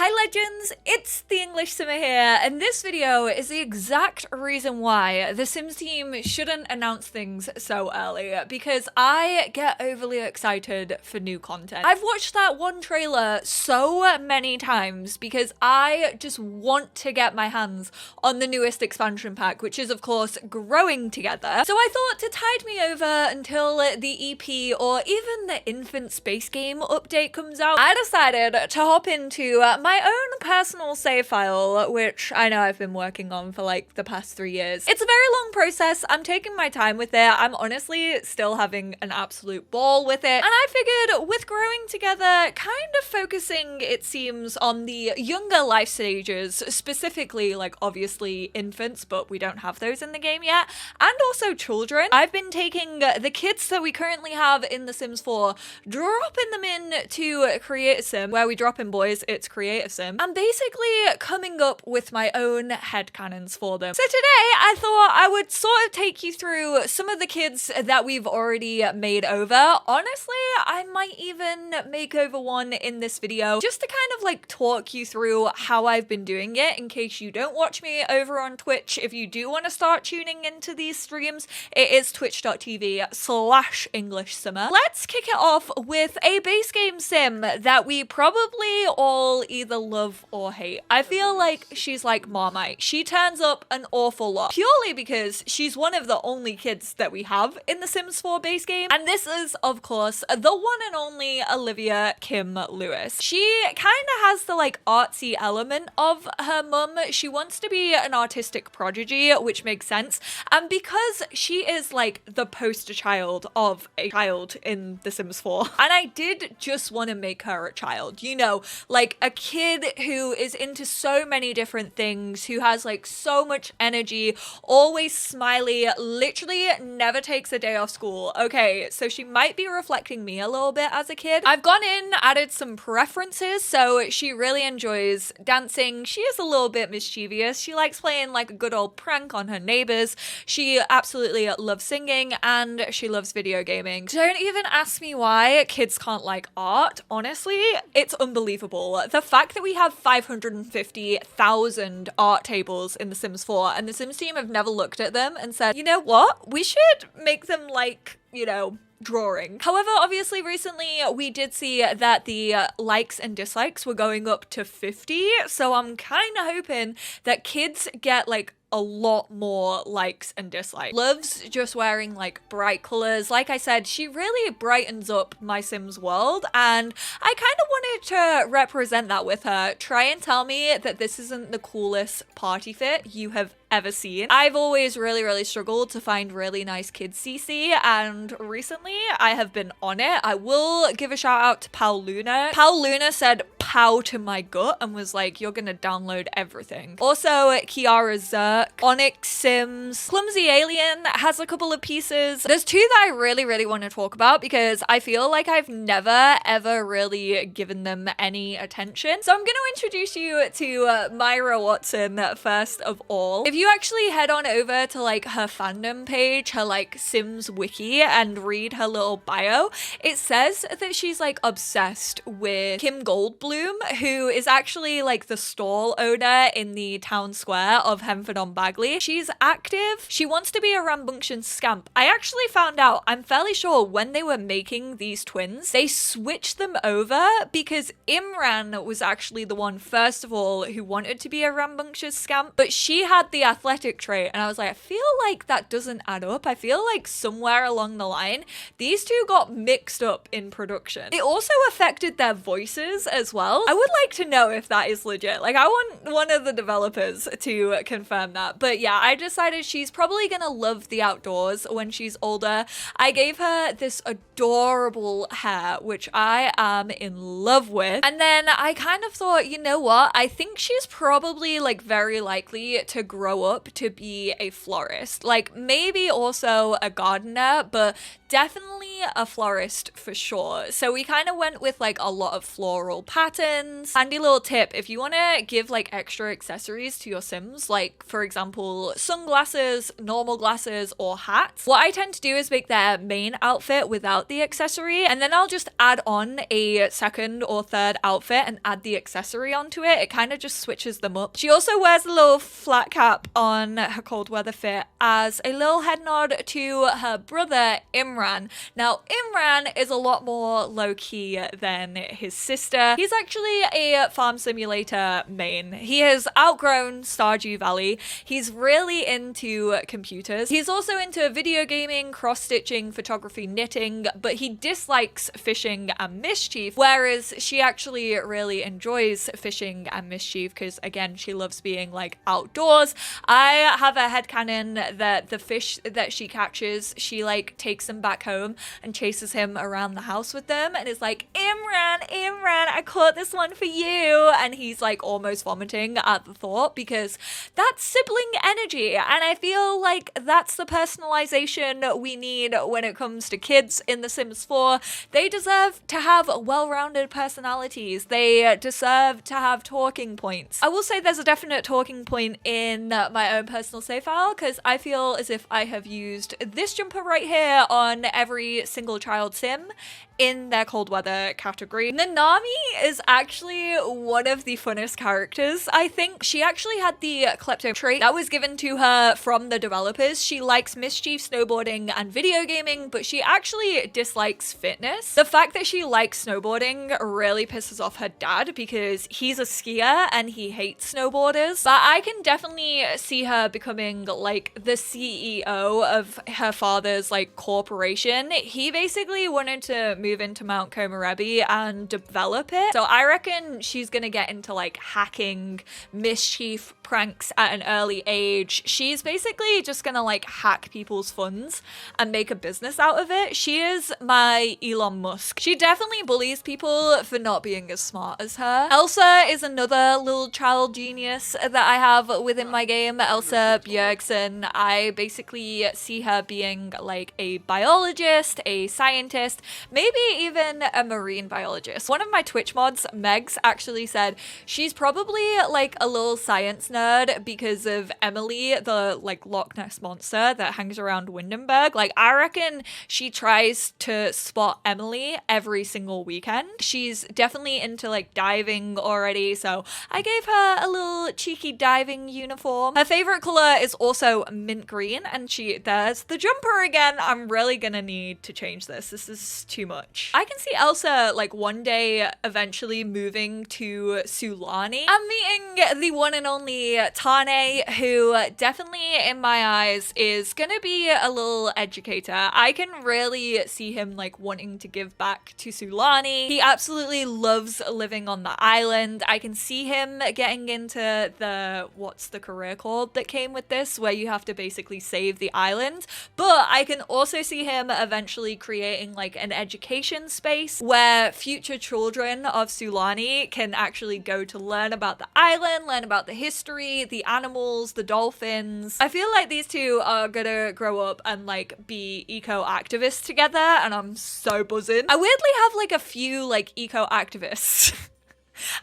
Hi legends, it's the English Simmer here, and this video is the exact reason why the Sims team shouldn't announce things so early, because I get overly excited for new content. I've watched that one trailer so many times because I just want to get my hands on the newest expansion pack, which is of course Growing Together. So I thought to tide me over until the EP or even the infant space game update comes out, I decided to hop into my own personal save file, which I know I've been working on for like the past 3 years. It's a very long process. I'm taking my time with it. I'm honestly still having an absolute ball with it. And I figured with Growing Together, kind of focusing, it seems, on the younger life stages, specifically like obviously infants, but we don't have those in the game yet, and also children. I've been taking the kids that we currently have in The Sims 4, dropping them in to Create a Sim, where we drop in boys, it's Create a Sim, and basically coming up with my own headcanons for them. So today I thought I would sort of take you through some of the kids that we've already made over. Honestly, I might even make over one in this video just to kind of like talk you through how I've been doing it in case you don't watch me over on Twitch. If you do want to start tuning into these streams, it is twitch.tv/EnglishSimmer. Let's kick it off with a base game sim that we probably all either love or hate. I feel like she's like Marmite. She turns up an awful lot purely because she's one of the only kids that we have in the Sims 4 base game, and this is of course the one and only Olivia Kim Lewis. She kind of has the like artsy element of her mum. She wants to be an artistic prodigy, which makes sense, and because she is like the poster child of a child in The Sims 4, and I did just want to make her a child, you know, like a kid who is into so many different things, who has like so much energy, always smiley, literally never takes a day off school. Okay, so she might be reflecting me a little bit as a kid. I've gone in, added some preferences, so she really enjoys dancing. She is a little bit mischievous. She likes playing like a good old prank on her neighbors. She absolutely loves singing, and she loves video gaming. Don't even ask me why kids can't like art. Honestly, it's unbelievable. The fact that we have 550,000 art tables in The Sims 4 and the Sims team have never looked at them and said, you know what, we should make them like, you know, drawing. However, obviously recently we did see that the likes and dislikes were going up to 50, so I'm kind of hoping that kids get like a lot more likes and dislikes. Loves just wearing like bright colors. Like I said, she really brightens up my Sims world, and I kind of wanted to represent that with her. Try and tell me that this isn't the coolest party fit you have ever seen. I've always really struggled to find really nice kids CC, and recently I have been on it. I will give a shout out to Pal Luna. Pal Luna said pow to my gut and was like, you're gonna download everything. Also, Kiara Zerk, Onyx Sims, Clumsy Alien has a couple of pieces. There's two that I really want to talk about because I feel like I've never ever really given them any attention. So I'm gonna introduce you to Myra Watson first of all. If you actually head on over to like her fandom page, her like Sims wiki, and read her little bio, it says that she's like obsessed with Kim Goldblum, who is actually like the stall owner in the town square of Hemford on Bagley. She's active. She wants to be a rambunctious scamp. I actually found out, I'm fairly sure when they were making these twins, they switched them over because Imran was actually the one, first of all, who wanted to be a rambunctious scamp, but she had the athletic trait, and I was like, I feel like that doesn't add up. I feel like somewhere along the line these two got mixed up in production. It also affected their voices as well. I would like to know if that is legit. Like, I want one of the developers to confirm that. But yeah, I decided she's probably gonna love the outdoors when she's older. I gave her this adorable hair, which I am in love with, and then I kind of thought, you know what, I think she's probably like very likely to grow up to be a florist, like maybe also a gardener, but definitely a florist for sure. So we kind of went with like a lot of floral patterns. Handy little tip, if you want to give like extra accessories to your Sims, like for example, sunglasses, normal glasses, or hats, what I tend to do is make their main outfit without the accessory, and then I'll just add on a second or third outfit and add the accessory onto it. It kind of just switches them up. She also wears a little flat cap on her cold weather fit as a little head nod to her brother Imran. Now Imran is a lot more low-key than his sister. He's actually a farm simulator main. He has outgrown Stardew Valley. He's really into computers. He's also into video gaming, cross-stitching, photography, knitting, but he dislikes fishing and mischief, whereas she actually really enjoys fishing and mischief because, again, she loves being like outdoors. I have a headcanon that the fish that she catches, she like takes them back home and chases him around the house with them and is like, Imran, I caught this one for you. And he's like almost vomiting at the thought because that's sibling energy. And I feel like that's the personalization we need when it comes to kids in The Sims 4. They deserve to have well-rounded personalities. They deserve to have talking points. I will say there's a definite talking point in my own personal save file because I feel as if I have used this jumper right here on every single child sim in their cold weather category. Nanami is actually one of the funnest characters, I think. She actually had the klepto trait that was given to her from the developers. She likes mischief, snowboarding, and video gaming, but she actually dislikes fitness. The fact that she likes snowboarding really pisses off her dad because he's a skier and he hates snowboarders. But I can definitely see her becoming like the CEO of her father's like corporation. He basically wanted to move into Mount Komorebi and develop it. So I reckon she's gonna get into like hacking, mischief, pranks at an early age. She's basically just gonna like hack people's funds and make a business out of it. She is my Elon Musk. She definitely bullies people for not being as smart as her. Elsa is another little child genius that I have within my game. Elsa Bjergsen. I basically see her being like a biologist, a scientist, maybe even a marine biologist. One of my Twitch mods, Megs, actually said she's probably like a little science nerd because of Emily, the like Loch Ness monster that hangs around Windenburg. Like I reckon she tries to spot Emily every single weekend. She's definitely into like diving already, so I gave her a little cheeky diving uniform. Her favorite color is also mint green, and there's the jumper again. I'm really gonna need to change this. This is too much. I can see Elsa like one day eventually moving to Sulani. I'm meeting the one and only Tane, who definitely in my eyes is gonna be a little educator. I can really see him like wanting to give back to Sulani. He absolutely loves living on the island. I can see him getting into what's the career called that came with this, where you have to basically save the island. But I can also see him eventually creating like an education space where future children of Sulani can actually go to learn about the island, learn about the history, the animals, the dolphins. I feel like these two are gonna grow up and like be eco-activists together, and I'm so buzzing. I weirdly have like a few like eco-activists.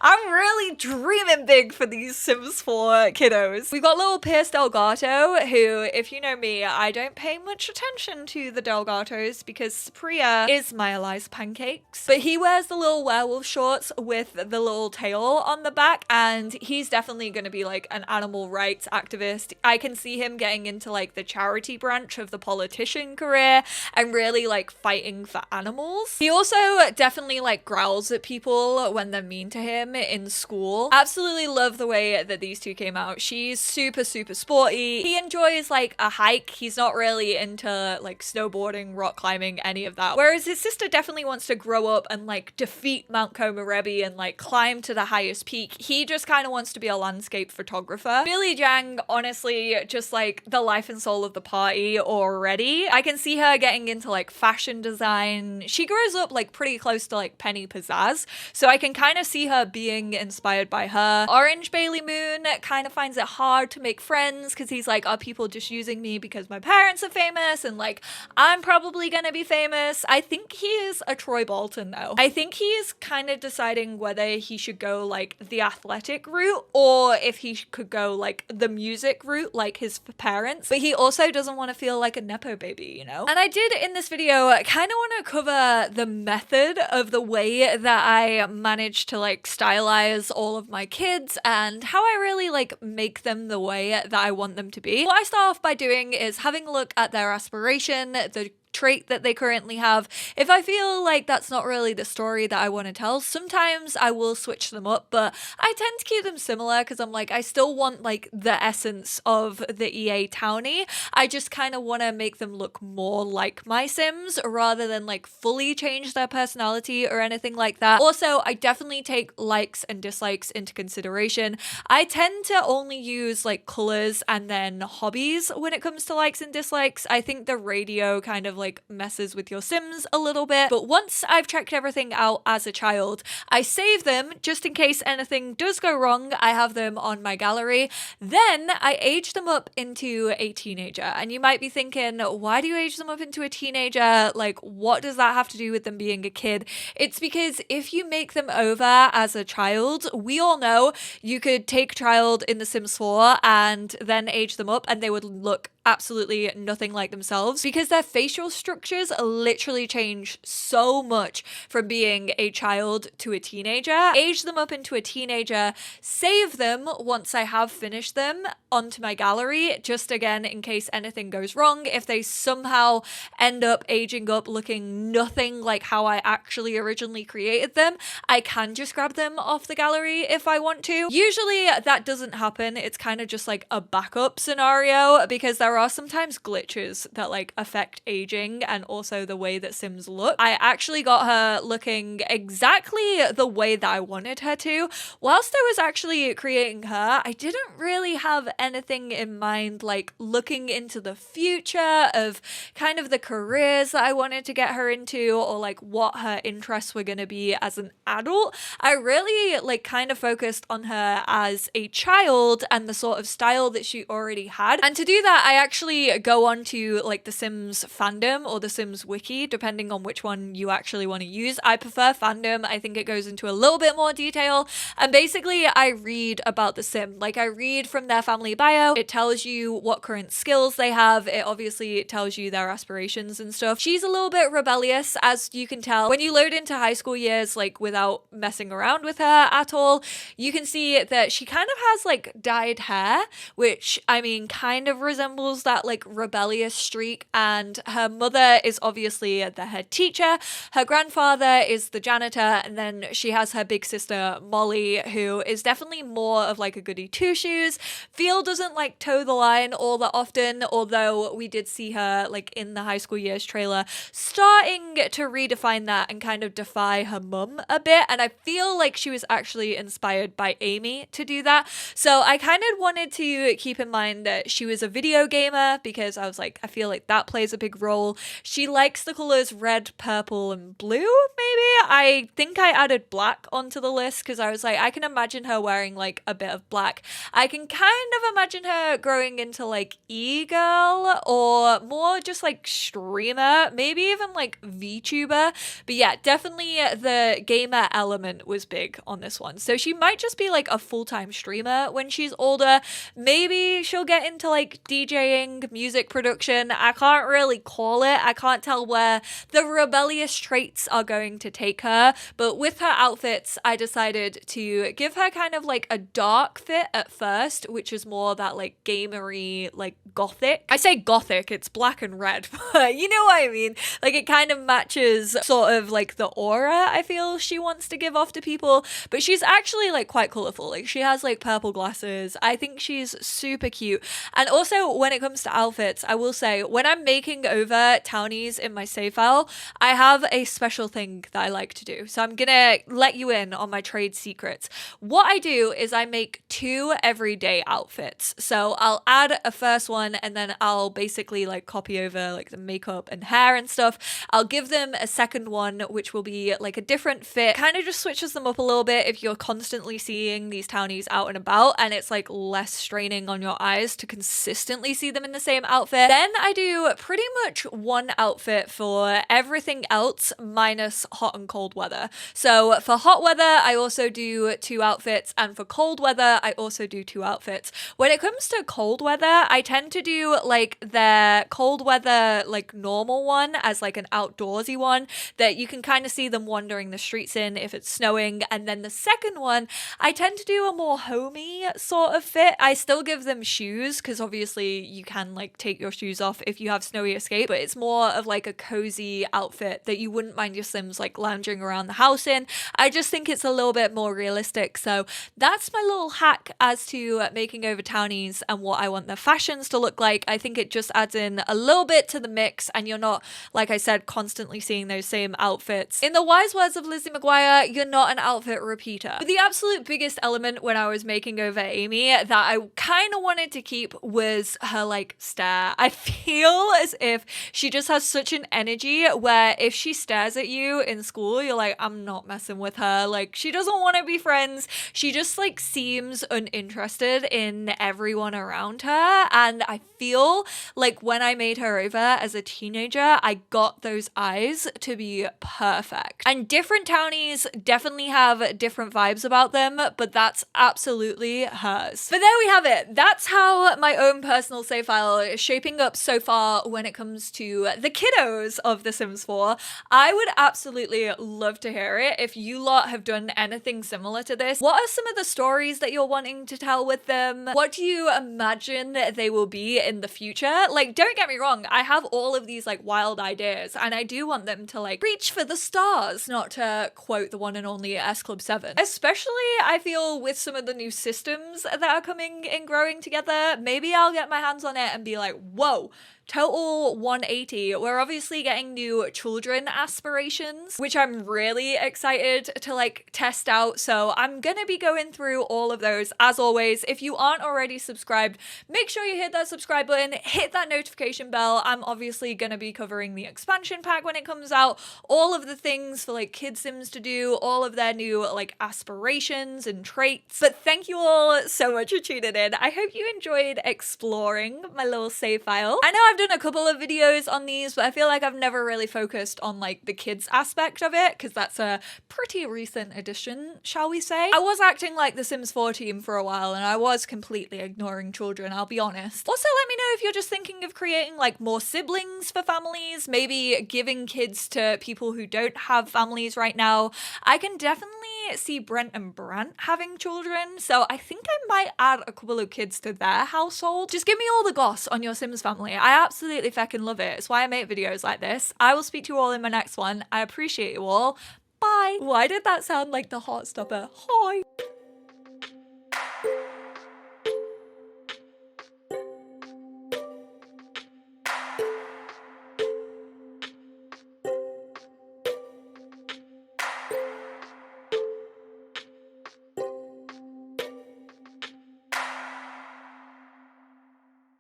I'm really dreaming big for these Sims 4 kiddos. We've got little Pierce Delgato, who, if you know me, I don't pay much attention to the Delgatos because Priya is my Eliza Pancakes. But he wears the little werewolf shorts with the little tail on the back, and he's definitely going to be like an animal rights activist. I can see him getting into like the charity branch of the politician career and really like fighting for animals. He also definitely like growls at people when they're mean to him in school. Absolutely love the way that these two came out. She's super sporty. He enjoys like a hike. He's not really into like snowboarding, rock climbing, any of that. Whereas his sister definitely wants to grow up and like defeat Mount Komorebi and like climb to the highest peak. He just kind of wants to be a landscape photographer. Billy Jang, honestly, just like the life and soul of the party already. I can see her getting into like fashion design. She grows up like pretty close to like Penny Pizzazz, so I can kind of see her her being inspired by her. Orange Bailey Moon kind of finds it hard to make friends because he's like, are people just using me because my parents are famous and like I'm probably gonna be famous? I think he is a Troy Bolton though. I think he is kind of deciding whether he should go like the athletic route or if he could go like the music route like his parents, but he also doesn't want to feel like a nepo baby, you know? And I did in this video kind of want to cover the method of the way that I managed to like stylize all of my kids and how I really like make them the way that I want them to be. What I start off by doing is having a look at their aspiration, the trait that they currently have. If I feel like that's not really the story that I want to tell, sometimes I will switch them up, but I tend to keep them similar because I'm like, I still want like the essence of the EA townie. I just kind of want to make them look more like my Sims rather than like fully change their personality or anything like that. Also, I definitely take likes and dislikes into consideration. I tend to only use like colors and then hobbies when it comes to likes and dislikes. I think the radio kind of like messes with your Sims a little bit, but once I've checked everything out as a child, I save them just in case anything does go wrong. I have them on my gallery. Then I age them up into a teenager. And you might be thinking, why do you age them up into a teenager? Like, what does that have to do with them being a kid? It's because if you make them over as a child, we all know you could take child in The Sims 4 and then age them up and they would look absolutely nothing like themselves because their facial structures literally change so much from being a child to a teenager. Age them up into a teenager, save them once I have finished them onto my gallery, just again in case anything goes wrong. If they somehow end up aging up looking nothing like how I actually originally created them, I can just grab them off the gallery if I want to. Usually that doesn't happen. It's kind of just like a backup scenario because there are sometimes glitches that like affect aging and also the way that Sims look. I actually got her looking exactly the way that I wanted her to. Whilst I was actually creating her, I didn't really have anything in mind like looking into the future of kind of the careers that I wanted to get her into or like what her interests were going to be as an adult. I really like kind of focused on her as a child and the sort of style that she already had. And to do that, I actually go on to like the Sims fandom or the Sims wiki, depending on which one you actually want to use. I prefer fandom. I think it goes into a little bit more detail. And basically I read about the Sim. Like I read from their family bio. It tells you what current skills they have. It obviously tells you their aspirations and stuff. She's a little bit rebellious, as you can tell. When you load into high school years, like without messing around with her at all, you can see that she kind of has like dyed hair, which I mean kind of resembles that like rebellious streak. And her mother is obviously the head teacher. Her grandfather is the janitor. And then she has her big sister Molly, who is definitely more of like a goody two shoes. Phil doesn't like toe the line all that often, although we did see her like in the high school years trailer starting to redefine that and kind of defy her mum a bit. And I feel like she was actually inspired by Amy to do that. So I kind of wanted to keep in mind that she was a video gamer because I was like, I feel like that plays a big role. She likes the colors red, purple, and blue, maybe. I think I added black onto the list because I was like, I can imagine her wearing like a bit of black. I can kind of imagine her growing into like e-girl or more just like streamer, maybe even like VTuber. But yeah, definitely the gamer element was big on this one. So she might just be like a full-time streamer when she's older. Maybe she'll get into like DJing, music production. I can't really call it. I can't tell where the rebellious traits are going to take her. But with her outfits, I decided to give her kind of like a dark fit at first, which is more that like gamery, like gothic. I say gothic, it's black and red, but you know what I mean? Like it kind of matches sort of like the aura I feel she wants to give off to people, but she's actually like quite colorful. Like she has like purple glasses. I think she's super cute. And also when it comes to outfits, I will say when I'm making over townies in my save file, I have a special thing that I like to do. So I'm gonna let you in on my trade secrets. What I do is I make 2 everyday outfits. So I'll add a first one and then I'll basically like copy over like the makeup and hair and stuff. I'll give them a second one, which will be like a different fit. Kind of just switches them up a little bit if you're constantly seeing these townies out and about, and it's like less straining on your eyes to consistently see them in the same outfit. Then I do pretty much one outfit for everything else minus hot and cold weather. So for hot weather, I also do 2 outfits, and for cold weather, I also do 2 outfits. When it comes to cold weather, I tend to do like the cold weather like normal one as like an outdoorsy one that you can kind of see them wandering the streets in if it's snowing, and then the second one I tend to do a more homey sort of fit. I still give them shoes because obviously you can like take your shoes off if you have snowy escape, but it's more of like a cozy outfit that you wouldn't mind your Sims like lounging around the house in. I just think it's a little bit more realistic. So that's my little hack as to making over townies and what I want their fashions to look like. I think it just adds in a little bit to the mix and you're not, like I said, constantly seeing those same outfits. In the wise words of Lizzie McGuire, you're not an outfit repeater. But the absolute biggest element when I was making over Amy that I kind of wanted to keep was her like stare. I feel as if she just has such an energy where if she stares at you in school, you're like, I'm not messing with her. Like, she doesn't want to be friends. She just like seems uninterested in everyone around her. And I feel like when I made her over as a teenager, I got those eyes to be perfect. And different townies definitely have different vibes about them, but that's absolutely hers. But there we have it. That's how my own personal save file is shaping up so far when it comes to the kiddos of The Sims 4. I would absolutely love to hear it if you lot have done anything similar to this. What are some of the stories that you're wanting to tell with them? What do you imagine they will be in the future? Like, don't get me wrong, I have all of these like wild ideas and I do want them to like reach for the stars, not to quote the one and only S Club 7. Especially I feel with some of the new systems that are coming in Growing Together, maybe I'll get my hands on it and be like, whoa, total 180. We're obviously getting new children aspirations, which I'm really excited to like test out. So I'm gonna be going through all of those. As always, if you aren't already subscribed, make sure you hit that subscribe button, hit that notification bell. I'm obviously gonna be covering the expansion pack when it comes out, all of the things for like Kid Sims to do, all of their new like aspirations and traits. But thank you all so much for tuning in. I hope you enjoyed exploring my little save file. I know I've done a couple of videos on these, but I feel like I've never really focused on like the kids aspect of it because that's a pretty recent addition, shall we say. I was acting like the Sims 4 team for a while and I was completely ignoring children, I'll be honest. Also, let me know if you're just thinking of creating like more siblings for families, maybe giving kids to people who don't have families right now. I can definitely see Brent and Brant having children, so I think I might add a couple of kids to their household. Just give me all the goss on your Sims family. I absolutely feckin' love it. It's why I make videos like this. I will speak to you all in my next one. I appreciate you all. Bye. Why did that sound like the heart stopper? Hi.